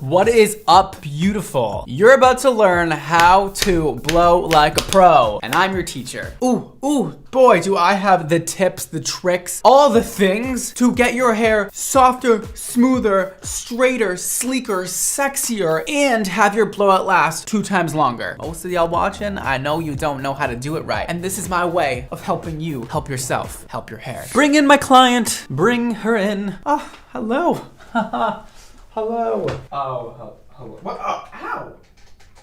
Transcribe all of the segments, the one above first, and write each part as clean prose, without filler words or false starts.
What is up, beautiful? You're about to learn how to blow like a pro, and I'm your teacher. Ooh, boy, do I have the tips, the tricks, all the things to get your hair softer, smoother, straighter, sleeker, sexier, and have your blowout last 2 times longer. Most of y'all watching, I know you don't know how to do it right, and this is my way of helping you help yourself, help your hair. Bring in my client, bring her in. Oh, hello. Hello. Oh, hello. What? Oh, ow.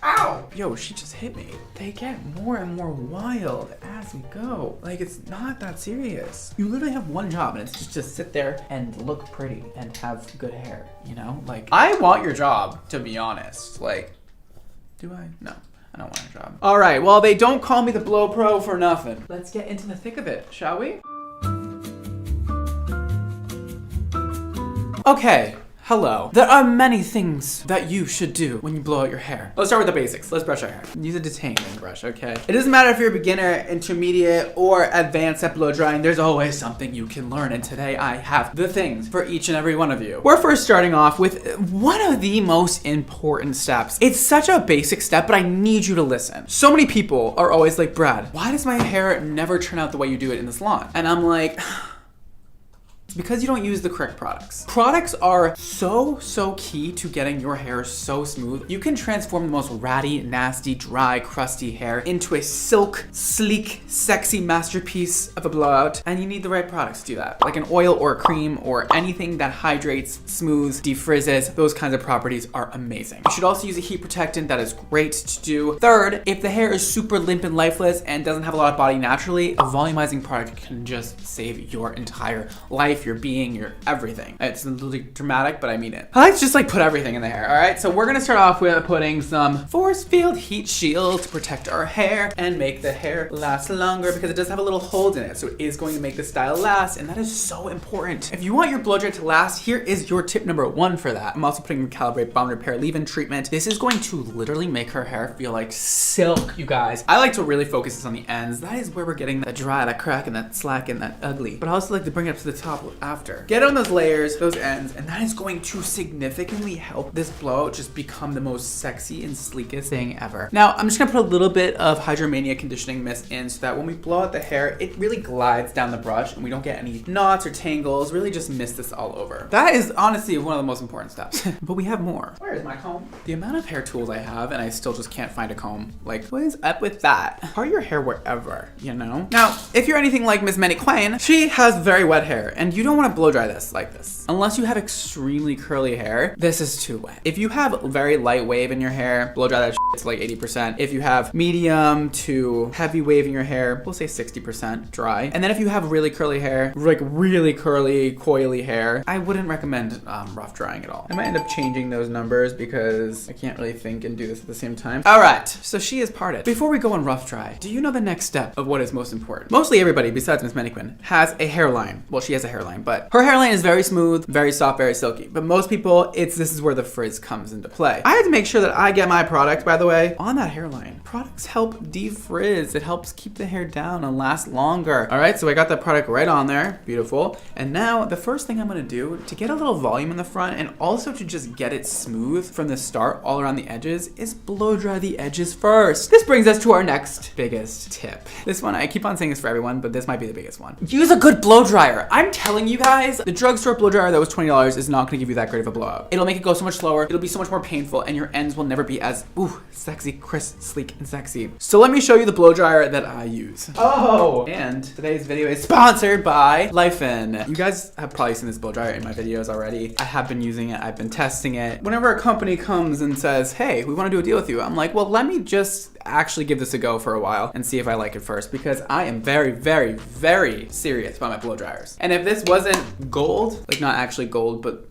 Ow. Yo, she just hit me. They get more and more wild as we go. Like, it's not that serious. You literally have one job, and it's just to sit there and look pretty and have good hair, you know? Like, I want your job, to be honest. Like, do I? No. I don't want a job. All right, well, they don't call me the Blow Pro for nothing. Let's get into the thick of it, shall we? Okay. Hello. There are many things that you should do when you blow out your hair. Let's start with the basics. Let's brush our hair. Use a detangling brush, okay? It doesn't matter if you're a beginner, intermediate, or advanced at blow drying. There's always something you can learn, and today I have the things for each and every one of you. We're first starting off with one of the most important steps. It's such a basic step, but I need you to listen. So many people are always like, Brad, why does my hair never turn out the way you do it in the salon? And I'm like, because you don't use the correct products. Products are so key to getting your hair so smooth. You can transform the most ratty, nasty, dry, crusty hair into a silk, sleek, sexy masterpiece of a blowout, and you need the right products to do that. Like an oil or a cream or anything that hydrates, smooths, defrizzes. Those kinds of properties are amazing. You should also use a heat protectant. That is great to do. Third, if the hair is super limp and lifeless and doesn't have a lot of body naturally, a volumizing product can just save your entire life, your being, your everything. It's a little dramatic, but I mean it. I like to just like put everything in the hair, all right? So we're gonna start off with putting some force field heat shield to protect our hair and make the hair last longer because it does have a little hold in it. So it is going to make the style last, and that is so important. If you want your blow dry to last, here is your tip number 1 for that. I'm also putting Calibrate Bond Repair Leave-In treatment. This is going to literally make her hair feel like silk, you guys. I like to really focus this on the ends. That is where we're getting that dry, that crack, and that slack, and that ugly. But I also like to bring it up to the top after. Get on those layers, those ends, and that is going to significantly help this blowout just become the most sexy and sleekest thing ever. Now, I'm just gonna put a little bit of Hydromania conditioning mist in so that when we blow out the hair, it really glides down the brush and we don't get any knots or tangles, really just mist this all over. That is honestly one of the most important steps. But we have more. Where is my comb? The amount of hair tools I have and I still just can't find a comb. Like, what is up with that? Part your hair wherever, you know? Now, if you're anything like Miss Manny Quain, she has very wet hair and you don't want to blow dry this like this. Unless you have extremely curly hair, this is too wet. If you have very light wave in your hair, blow dry that shit to like 80%. If you have medium to heavy wave in your hair, we'll say 60% dry. And then if you have really curly hair, like really curly, coily hair, I wouldn't recommend rough drying at all. I might end up changing those numbers because I can't really think and do this at the same time. All right, so she is parted. Before we go on rough dry, do you know the next step of what is most important? Mostly everybody besides Miss Mannequin has a hairline. Well, she has a hairline, but her hairline is very smooth, very soft, very silky. But most people, this is where the frizz comes into play. I have to make sure that I get my product, by the way, on that hairline. Products help defrizz. It helps keep the hair down and last longer. All right, so I got that product right on there. Beautiful. And now the first thing I'm gonna do to get a little volume in the front and also to just get it smooth from the start all around the edges is blow dry the edges first. This brings us to our next biggest tip. This one, I keep on saying this for everyone, but this might be the biggest one. Use a good blow dryer. I'm telling you guys, the drugstore blow dryer that was $20 is not gonna give you that great of a blowout. It'll make it go so much slower, it'll be so much more painful, and your ends will never be as, sexy, crisp, sleek, and sexy. So let me show you the blow dryer that I use. Oh, and today's video is sponsored by Life-In. You guys have probably seen this blow dryer in my videos already. I have been using it, I've been testing it. Whenever a company comes and says, hey, we wanna do a deal with you, I'm like, well, let me just actually give this a go for a while and see if I like it first, because I am very serious about my blow dryers. And if this wasn't gold, like not actually gold, but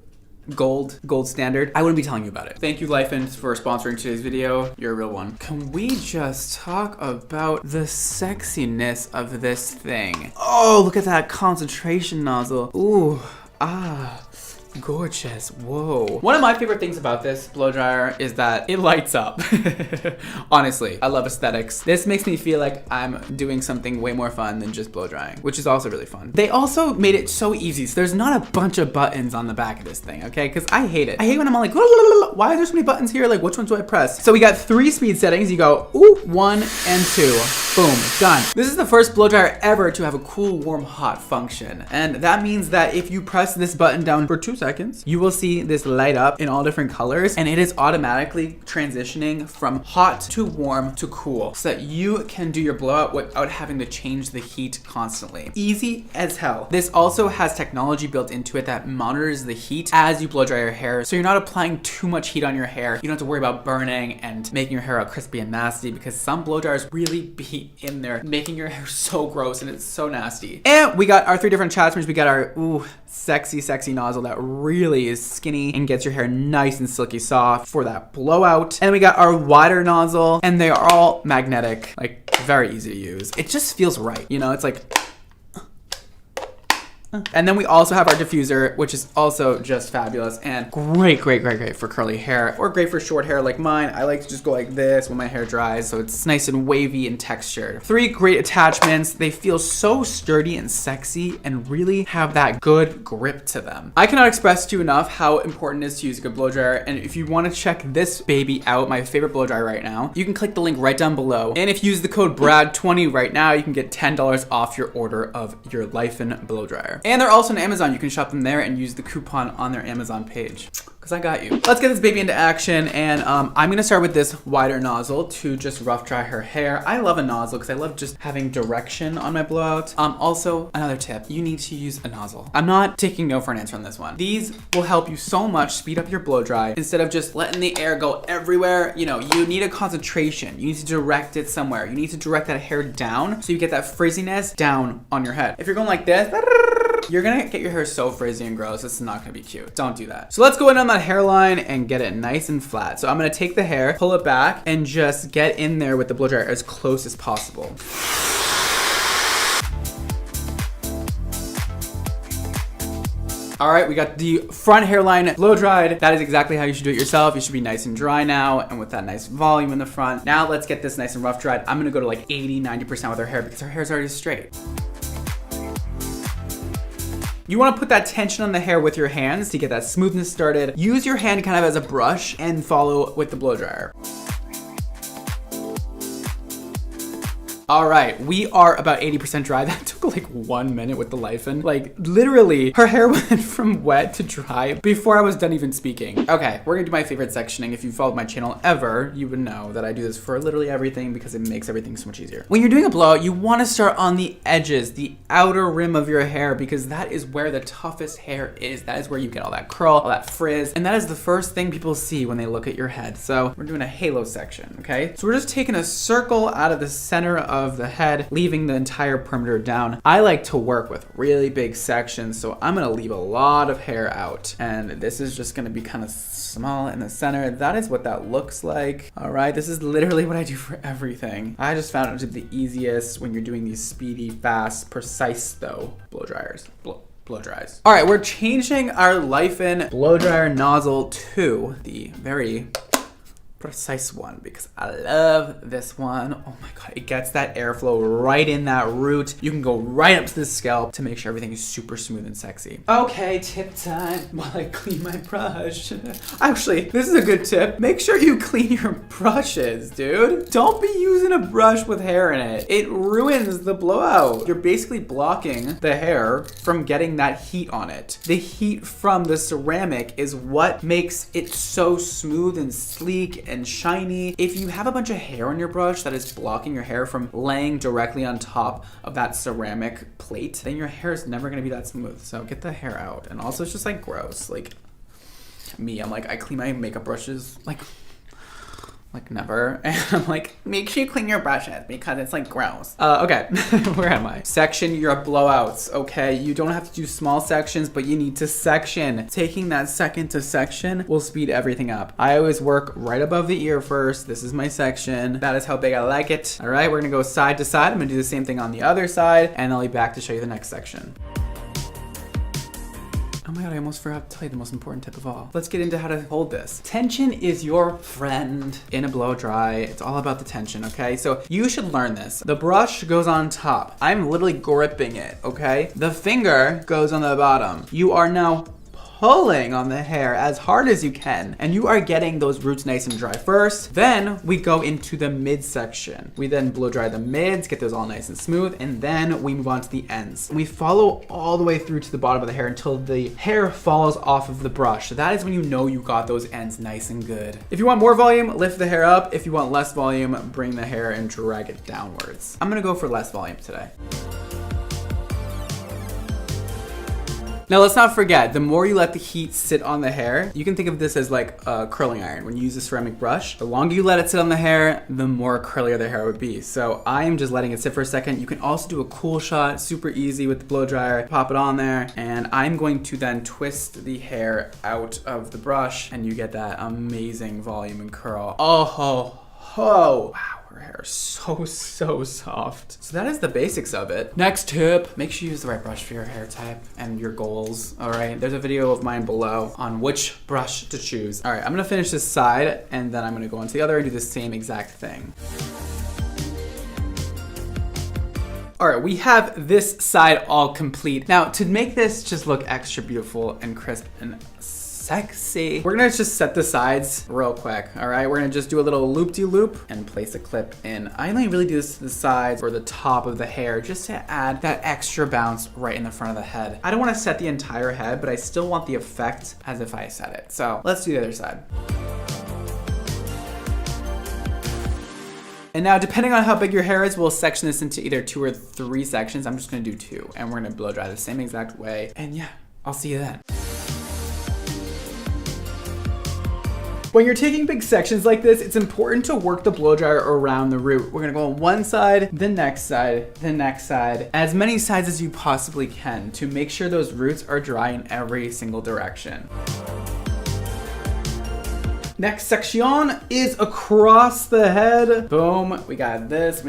gold standard, I wouldn't be telling you about it. Thank you, Life-In, for sponsoring today's video. You're a real one. Can we just talk about the sexiness of this thing? Oh, look at that concentration nozzle. Ooh, Gorgeous. Whoa. One of my favorite things about this blow dryer is that it lights up. Honestly, I love aesthetics. This makes me feel like I'm doing something way more fun than just blow drying, which is also really fun. They also made it so easy. So there's not a bunch of buttons on the back of this thing, okay? Because I hate it. I hate when I'm all like, why are there so many buttons here? Like, which ones do I press? So we got 3 speed settings. You go, ooh, 1 and 2. Boom, done. This is the first blow dryer ever to have a cool, warm, hot function. And that means that if you press this button down for 2 seconds, you will see this light up in all different colors, and it is automatically transitioning from hot to warm to cool so that you can do your blowout without having to change the heat constantly. Easy as hell. This also has technology built into it that monitors the heat as you blow dry your hair, so you're not applying too much heat on your hair. You don't have to worry about burning and making your hair all crispy and nasty, because some blow dryers really be in there making your hair so gross and it's so nasty. And we got our 3 different attachments. We got our sexy nozzle that really is skinny and gets your hair nice and silky soft for that blowout. And we got our wider nozzle, and they are all magnetic, like very easy to use. It just feels right, you know, it's like. And then we also have our diffuser, which is also just fabulous and great for curly hair, or great for short hair like mine. I like to just go like this when my hair dries, so it's nice and wavy and textured. 3 great attachments. They feel so sturdy and sexy and really have that good grip to them. I cannot express to you enough how important it is to use a good blow dryer. And if you want to check this baby out, my favorite blow dryer right now, you can click the link right down below. And if you use the code BRAD20 right now, you can get $10 off your order of your Lifen blow dryer. And they're also on Amazon. You can shop them there and use the coupon on their Amazon page, because I got you. Let's get this baby into action, and I'm gonna start with this wider nozzle to just rough dry her hair. I love a nozzle because I love just having direction on my blowout. Also, another tip, you need to use a nozzle. I'm not taking no for an answer on this one. These will help you so much speed up your blow dry instead of just letting the air go everywhere. You know, you need a concentration. You need to direct it somewhere. You need to direct that hair down so you get that frizziness down on your head. If you're going like this, you're gonna get your hair so frizzy and gross. It's not gonna be cute. Don't do that. So let's go in on that hairline and get it nice and flat. So I'm gonna take the hair, pull it back, and just get in there with the blow dryer as close as possible. All right, we got the front hairline blow dried. That is exactly how you should do it yourself. You should be nice and dry now, and with that nice volume in the front. Now let's get this nice and rough dried. I'm gonna go to like 80-90% with her hair because her hair's already straight. You want to put that tension on the hair with your hands to get that smoothness started. Use your hand kind of as a brush and follow with the blow dryer. All right, we are about 80% dry. That took like 1 minute with the Lifen. Like literally, her hair went from wet to dry before I was done even speaking. Okay, we're gonna do my favorite sectioning. If you followed my channel ever, you would know that I do this for literally everything because it makes everything so much easier. When you're doing a blowout, you wanna start on the edges, the outer rim of your hair, because that is where the toughest hair is. That is where you get all that curl, all that frizz, and that is the first thing people see when they look at your head. So we're doing a halo section, okay? So we're just taking a circle out of the center of the head, leaving the entire perimeter down. I like to work with really big sections, so I'm gonna leave a lot of hair out. And this is just gonna be kind of small in the center. That is what that looks like. All right, this is literally what I do for everything. I just found it to be the easiest when you're doing these speedy, fast, precise though blow dryers. Blow dries. All right, we're changing our Lifen blow dryer nozzle to the very precise one because I love this one. Oh my god, it gets that airflow right in that root. You can go right up to the scalp to make sure everything is super smooth and sexy. Okay, tip time while I clean my brush. Actually, this is a good tip. Make sure you clean your brushes, dude. Don't be using a brush with hair in it. It ruins the blowout. You're basically blocking the hair from getting that heat on it. The heat from the ceramic is what makes it so smooth and sleek and shiny. If you have a bunch of hair on your brush that is blocking your hair from laying directly on top of that ceramic plate, then your hair is never gonna be that smooth. So get the hair out. And also it's just like gross. Like me, I'm like, I clean my makeup brushes like never. And I'm like, make sure you clean your brushes because it's like gross. Okay, where am I? Section your blowouts, okay? You don't have to do small sections, but you need to section. Taking that second to section will speed everything up. I always work right above the ear first. This is my section. That is how big I like it. All right, we're gonna go side to side. I'm gonna do the same thing on the other side, and I'll be back to show you the next section. Oh my god, I almost forgot to tell you the most important tip of all. Let's get into how to hold this. Tension is your friend in a blow dry. It's all about the tension, okay? So you should learn this. The brush goes on top. I'm literally gripping it, okay? The finger goes on the bottom. You are now pulling on the hair as hard as you can, and you are getting those roots nice and dry first. Then we go into the midsection. We then blow dry the mids, get those all nice and smooth, and then we move on to the ends. We follow all the way through to the bottom of the hair until the hair falls off of the brush. So that is when you know you got those ends nice and good. If you want more volume, lift the hair up. If you want less volume, bring the hair and drag it downwards. I'm gonna go for less volume today. Now let's not forget, the more you let the heat sit on the hair, you can think of this as like a curling iron. When you use a ceramic brush, the longer you let it sit on the hair, the more curlier the hair would be. So I am just letting it sit for a second. You can also do a cool shot, super easy with the blow dryer. Pop it on there, and I'm going to then twist the hair out of the brush, and you get that amazing volume and curl. Oh, wow. Her hair is so soft. So that is the basics of it. Next tip, make sure you use the right brush for your hair type and your goals, all right? There's a video of mine below on which brush to choose. All right, I'm gonna finish this side, and then I'm gonna go on to the other and do the same exact thing. All right, we have this side all complete. Now, to make this just look extra beautiful and crisp and sexy, we're gonna just set the sides real quick, all right? We're gonna just do a little loop-de-loop and place a clip in. I only really do this to the sides or the top of the hair just to add that extra bounce right in the front of the head. I don't wanna set the entire head, but I still want the effect as if I set it. So let's do the other side. And now, depending on how big your hair is, we'll section this into either 2 or 3 sections. I'm just gonna do 2, and we're gonna blow dry the same exact way. And yeah, I'll see you then. When you're taking big sections like this, it's important to work the blow dryer around the root. We're gonna go on one side, the next side, the next side, as many sides as you possibly can to make sure those roots are dry in every single direction. Next section is across the head. Boom, we got this,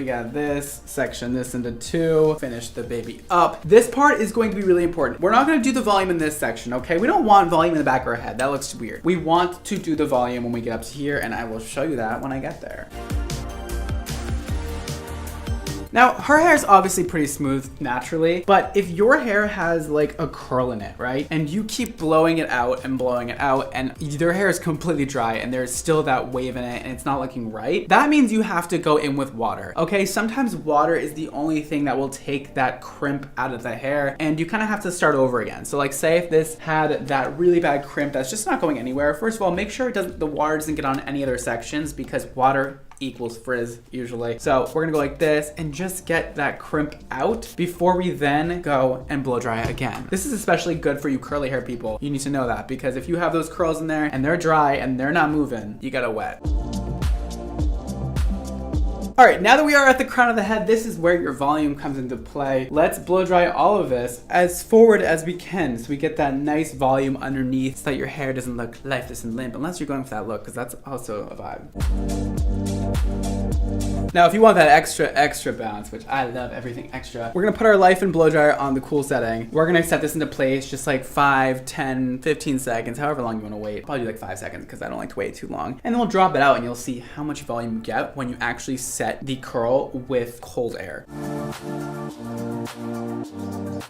section this into 2, finish the baby up. This part is going to be really important. We're not gonna do the volume in this section, okay? We don't want volume in the back of our head, that looks weird. We want to do the volume when we get up to here, and I will show you that when I get there. Now, her hair is obviously pretty smooth naturally, but if your hair has like a curl in it, right? And you keep blowing it out and their hair is completely dry and there's still that wave in it and it's not looking right, that means you have to go in with water, okay? Sometimes water is the only thing that will take that crimp out of the hair and you kind of have to start over again. So like say if this had that really bad crimp that's just not going anywhere, first of all, make sure the water doesn't get on any other sections because water equals frizz usually. So we're gonna go like this and just get that crimp out before we then go and blow dry again. This is especially good for you curly hair people. You need to know that because if you have those curls in there and they're dry and they're not moving, you gotta wet. All right, now that we are at the crown of the head, this is where your volume comes into play. Let's blow dry all of this as forward as we can so we get that nice volume underneath so that your hair doesn't look lifeless and limp, unless you're going for that look, because that's also a vibe. Now, if you want that extra bounce, which I love everything extra, we're gonna put our life and blow dryer on the cool setting. We're gonna set this into place just like 5, 10, 15 seconds, however long you wanna wait. Probably like 5 seconds because I don't like to wait too long. And then we'll drop it out and you'll see how much volume you get when you actually set the curl with cold air.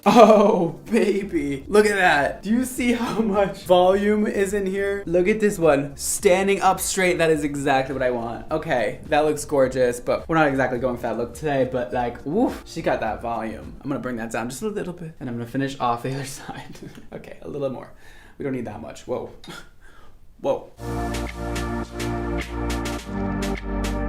Oh, baby. Look at that. Do you see how much volume is in here? Look at this one. Standing up straight, that is exactly what I want. Okay, that looks gorgeous, but we're not exactly going for that look today, but like, woof, she got that volume. I'm gonna bring that down just a little bit, and I'm gonna finish off the other side. Okay, a little more. We don't need that much. Whoa. Whoa.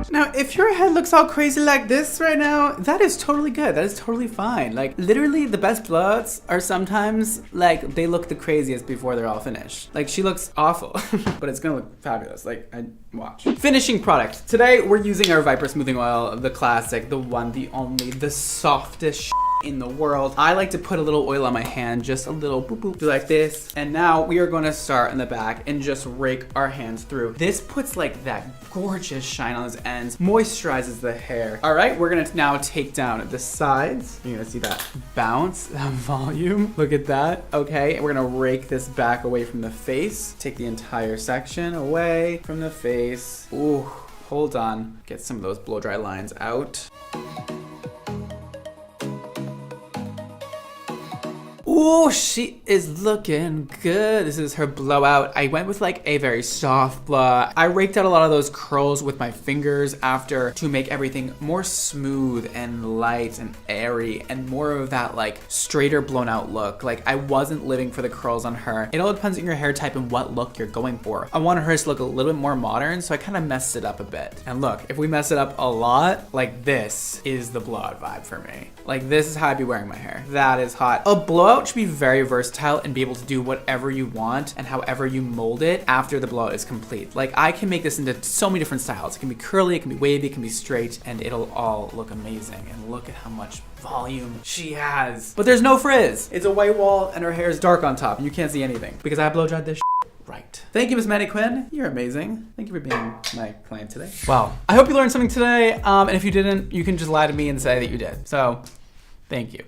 Now, if your head looks all crazy like this right now, that is totally good. That is totally fine. Like, literally, the best blowouts are sometimes, like, they look the craziest before they're all finished. Like, she looks awful, but it's gonna look fabulous. Like, watch. Finishing product. Today, we're using our Viper Smoothing Oil, the classic, the one, the only, the softest in the world. I like to put a little oil on my hand, just a little boop boop, do like this. And now we are gonna start in the back and just rake our hands through. This puts like that gorgeous shine on those ends, moisturizes the hair. All right, we're gonna now take down the sides. You're gonna see that bounce, that volume. Look at that, okay? And we're gonna rake this back away from the face. Take the entire section away from the face. Ooh, hold on. Get some of those blow dry lines out. Ooh, she is looking good. This is her blowout. I went with like a very soft blow. I raked out a lot of those curls with my fingers after to make everything more smooth and light and airy and more of that like straighter blown out look. Like I wasn't living for the curls on her. It all depends on your hair type and what look you're going for. I wanted hers to look a little bit more modern, so I kind of messed it up a bit. And look, if we mess it up a lot, like this is the blowout vibe for me. Like this is how I'd be wearing my hair. That is hot. A blowout should be very versatile and be able to do whatever you want and however you mold it after the blowout is complete. Like I can make this into so many different styles. It can be curly, it can be wavy, it can be straight, and it'll all look amazing. And look at how much volume she has. But there's no frizz. It's a white wall and her hair is dark on top. You can't see anything because I blow dried this right. Thank you, Miss Maddie Quinn. You're amazing. Thank you for being my client today. Wow. I hope you learned something today. And if you didn't, you can just lie to me and say that you did. So thank you.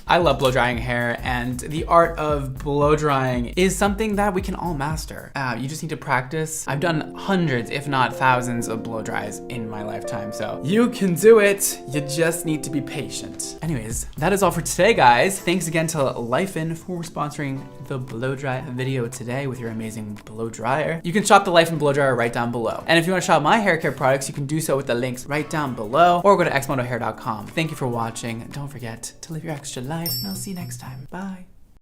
I love blow drying hair, and the art of blow drying is something that we can all master. You just need to practice. I've done hundreds, if not thousands of blow dries in my lifetime, so you can do it. You just need to be patient. Anyways, that is all for today, guys. Thanks again to Lifen for sponsoring the blow dry video today with your amazing blow dryer. You can shop the Lifen blow dryer right down below. And if you want to shop my hair care products, you can do so with the links right down below, or go to xmotohair.com. Thank you for watching. Don't forget to live your extra life, and I'll see you next time. Bye.